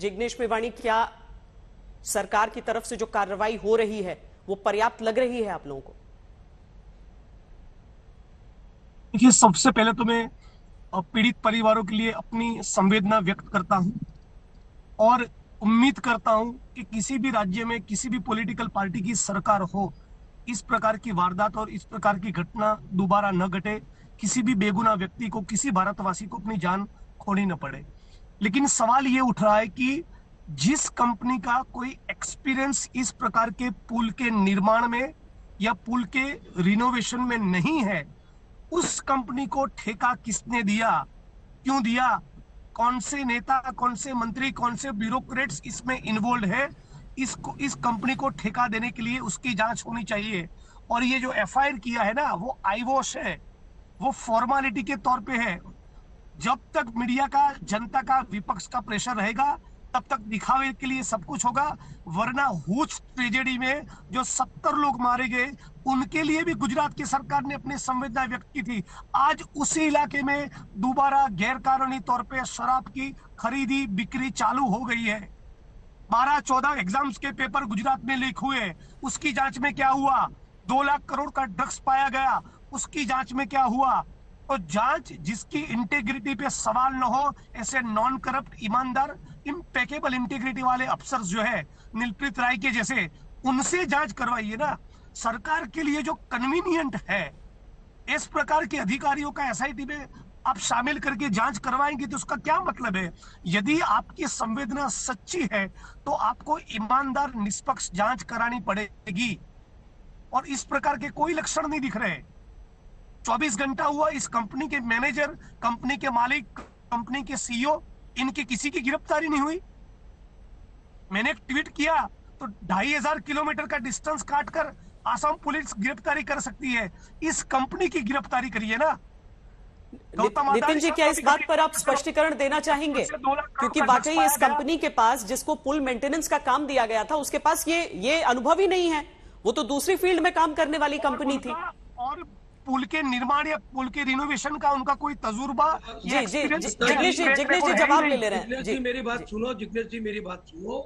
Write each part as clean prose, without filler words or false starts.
जिग्नेश मेवाणी, क्या सरकार की तरफ से जो कार्रवाई हो रही है वो पर्याप्त लग रही है आप लोगों को? देखिए, सबसे पहले तो मैं पीड़ित परिवारों के लिए अपनी संवेदना व्यक्त करता हूं और उम्मीद करता हूं कि किसी भी राज्य में किसी भी पॉलिटिकल पार्टी की सरकार हो, इस प्रकार की वारदात और इस प्रकार की घटना दोबारा न घटे, किसी भी बेगुनाह व्यक्ति को, किसी भारतवासी को अपनी जान खोनी न पड़े। लेकिन सवाल ये उठ रहा है कि जिस कंपनी का कोई एक्सपीरियंस इस प्रकार के पुल के निर्माण में या पुल के रिनोवेशन में नहीं है, उस कंपनी को ठेका किसने दिया, क्यों दिया, कौन से नेता, कौन से मंत्री, कौन से ब्यूरोक्रेट्स इसमें इन्वॉल्व है, इस कंपनी को ठेका देने के लिए उसकी जांच होनी चाहिए। और ये जो एफआईआर किया है ना, वो आईवॉश है, वो फॉर्मालिटी के तौर पे है। जब तक मीडिया का, जनता का, विपक्ष का प्रेशर रहेगा, तब तक दिखावे के लिए सब कुछ होगा। वरना हुच ट्रेजेडी में जो 70 लोग मारे गए, उनके लिए भी गुजरात की सरकार ने अपनी संवेदना व्यक्त की थी। आज उसी इलाके में दोबारा गैरकानूनी तौर पे शराब की खरीदी बिक्री चालू हो गई है। 12-14 एग्जाम्स के पेपर गुजरात में लीक हुए, उसकी जांच में क्या हुआ? 2 लाख करोड़ का ड्रग्स पाया गया, उसकी जांच में क्या हुआ? तो जांच जिसकी इंटेग्रिटी पे सवाल न हो, ऐसे नॉन करप्ट, ईमानदार, इम्पेकेबल इंटेग्रिटी वाले अफसर जो है, नीलप्रीत राय के जैसे, उनसे जांच करवाइए ना। सरकार के लिए जो कन्वीनियंट है, इस प्रकार के अधिकारियों का एसआईटी में आप शामिल करके जांच करवाएंगे तो उसका क्या मतलब है? यदि आपकी संवेदना सच्ची है तो आपको ईमानदार, निष्पक्ष जांच करानी पड़ेगी। और इस प्रकार के कोई लक्षण नहीं दिख रहे। 24 घंटा हुआ, इस कंपनी के मैनेजर, कंपनी के मालिक, कंपनी के सीईओ, इनकी किसी की गिरफ्तारी नहीं हुई। मैंने एक ट्वीट किया तो 2500 किलोमीटर का डिस्टेंस काटकर आसाम पुलिस गिरफ्तारी कर सकती है, इस कंपनी की गिरफ्तारी करिए ना। नितिन जी, क्या इस बात पर आप स्पष्टीकरण देना चाहेंगे? क्योंकि वाकई इस कंपनी के पास, जिसको पुल मेंटेनेंस का काम दिया गया था, उसके पास ये अनुभव ही नहीं है। वो तो दूसरी फील्ड में काम करने वाली कंपनी थी। और पुल के निर्माण या पुल के रिनोवेशन का उनका कोई तजुर्बा या एक्सपीरियंस? जिग्नेश जी जवाब ले रहे हैं। जिग्नेश जी मेरी बात सुनो, जिग्नेश जी मेरी बात सुनो।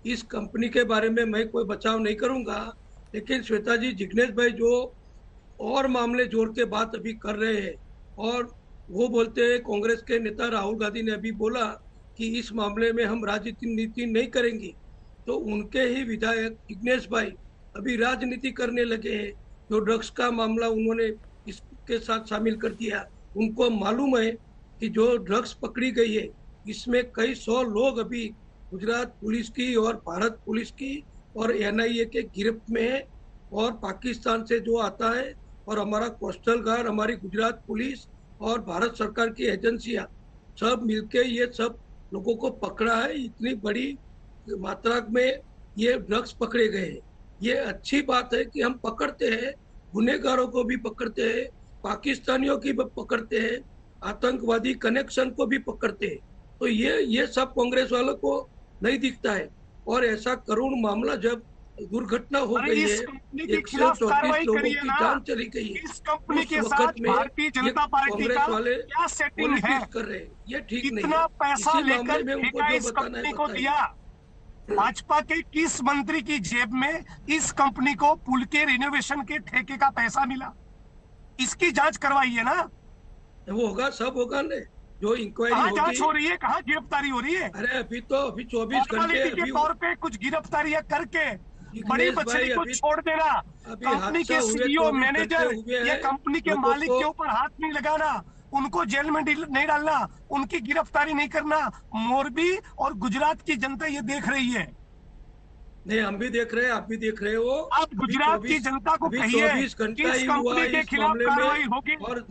इस कंपनी के बारे में मैं कोई बचाव नहीं करूंगा, लेकिन श्वेता जी, जिग्नेश भाई जो और मामले जोड़ के बात अभी कर रहे हैं, और वो बोलते हैं, कांग्रेस के नेता राहुल गांधी ने अभी बोला कि इस मामले में हम राजनीति नहीं करेंगे, तो उनके ही विधायक जिग्नेश भाई अभी राजनीति करने लगे हैं। जो ड्रग्स का मामला उन्होंने इसके साथ शामिल कर दिया। उनको मालूम है कि जो ड्रग्स पकड़ी गई है, इसमें कई 100 लोग अभी गुजरात पुलिस की और भारत पुलिस की और एनआईए के गिरफ्त में है, और पाकिस्तान से जो आता है, और हमारा कोस्टल गार्ड, हमारी गुजरात पुलिस और भारत सरकार की एजेंसियां सब मिलके ये सब लोगों को पकड़ा है। इतनी बड़ी मात्रा में ये ड्रग्स पकड़े गए हैं। ये अच्छी बात है कि हम पकड़ते हैं, गुनहगारों को भी पकड़ते हैं, पाकिस्तानियों की भी पकड़ते हैं, आतंकवादी कनेक्शन को भी पकड़ते हैं। तो ये सब कांग्रेस वालों को नहीं दिखता है। और ऐसा करुण मामला, जब दुर्घटना हो गई है, 124 लोगों की जान चली गई है, इस कंपनी के उस साथ वक्त में भारतीय जनता पार्टी कांग्रेस का वाले क्या सेटिंग है? पॉलिटिक्स कर रहे हैं, ये ठीक नहीं इतना है। पैसा इसी लेकर मामले में उनको इस जो बताना कंपनी है को बताइए। दिया। भाजपा के किस मंत्री की जेब में इस कंपनी को पुल के रिनोवेशन के ठेके का पैसा मिला? इसकी जांच करवाइए ना। वो होगा, सब होगा ने, जो इंक्वायरी कहाँ होगी। जांच हो रही है, कहाँ गिरफ्तारी हो रही है? अरे अभी 24 घंटे के तौर पे कुछ गिरफ्तारियां करके बड़ी मछली को छोड़ देना, कंपनी के सीईओ, मैनेजर या कंपनी के मालिक के ऊपर हाथ नहीं लगाना, उनको जेल में नहीं डालना, उनकी गिरफ्तारी नहीं करना। मोरबी और गुजरात की जनता ये देख रही है। नहीं, हम भी देख रहे हैं, आप भी देख रहे हो। आप गुजरात की जनता को कहिए 24 घंटा ही हुआ के इस खिलाफ मामले कार्रवाई में, होगी। और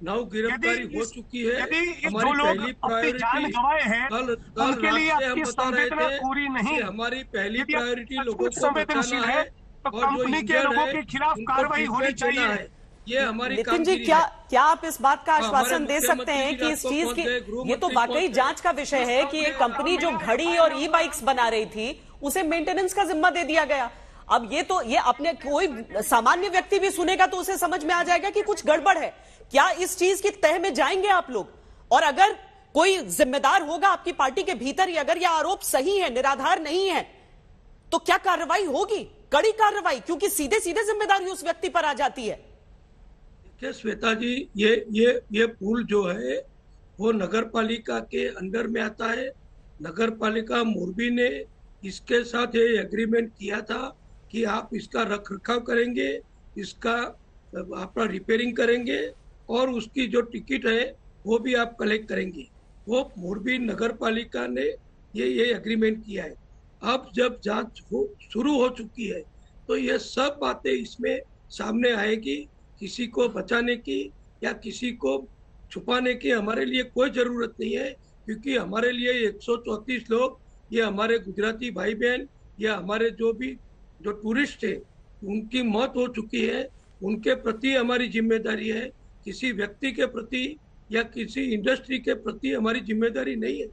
9 गिरफ्तारी हो चुकी है। यदि हमारी जो लोग पहली अपनी जान प्रायोरिटी गंवाए हैं, कल उनके लिए रात से हम आपकी बता रहे संवेदना थे पूरी नहीं। कि हमारी पहली यदि आप प्रायोरिटी लोगों कुछ को संवेदनशील बचाना है है, तो और जो कंपनी के इंजर्ड लोगों है के खिलाफ उनको कार्रवाई होनी ट्रीटमेंट देना चाहिए। है। ये हमारी नितिन जी, कामगिरी है। क्या आप इस बात का आश्वासन दे सकते मुख्यमंत्री हैं जी कि इस रात को चीज की, पहुंचे, गृह ये तो मंत्री वाकई पहुंचे। जांच का विषय है कि एक कंपनी जो घड़ी और ई बाइक्स बना रही थी, उसे मेंटेनेंस का जिम्मा दे दिया गया। अब ये अपने कोई सामान्य व्यक्ति भी सुनेगा तो उसे समझ में आ जाएगा कि कुछ गड़बड़ है। क्या इस चीज की तह में जाएंगे आप लोग? और अगर कोई जिम्मेदार होगा आपकी पार्टी के भीतर ही। अगर यह आरोप सही है, निराधार नहीं है, तो क्या कार्रवाई होगी? कड़ी कार्रवाई, क्योंकि सीधे सीधे जिम्मेदारी उस व्यक्ति पर आ जाती है। देखिए श्वेता जी, ये पुल जो है वो नगर पालिका के अंडर में आता है। नगर पालिका मोरबी ने इसके साथ ये एग्रीमेंट किया था कि आप इसका रख रखाव करेंगे, इसका अपना रिपेयरिंग करेंगे और उसकी जो टिकट है वो भी आप कलेक्ट करेंगे। वो मोरबी नगर पालिका ने ये एग्रीमेंट किया है। अब जब जांच शुरू हो चुकी है तो ये सब बातें इसमें सामने आएगी। किसी को बचाने की या किसी को छुपाने की हमारे लिए कोई जरूरत नहीं है, क्योंकि हमारे लिए 134 लोग, ये हमारे गुजराती भाई बहन या हमारे जो टूरिस्ट है, उनकी मौत हो चुकी है। उनके प्रति हमारी जिम्मेदारी है, किसी व्यक्ति के प्रति या किसी इंडस्ट्री के प्रति हमारी जिम्मेदारी नहीं है।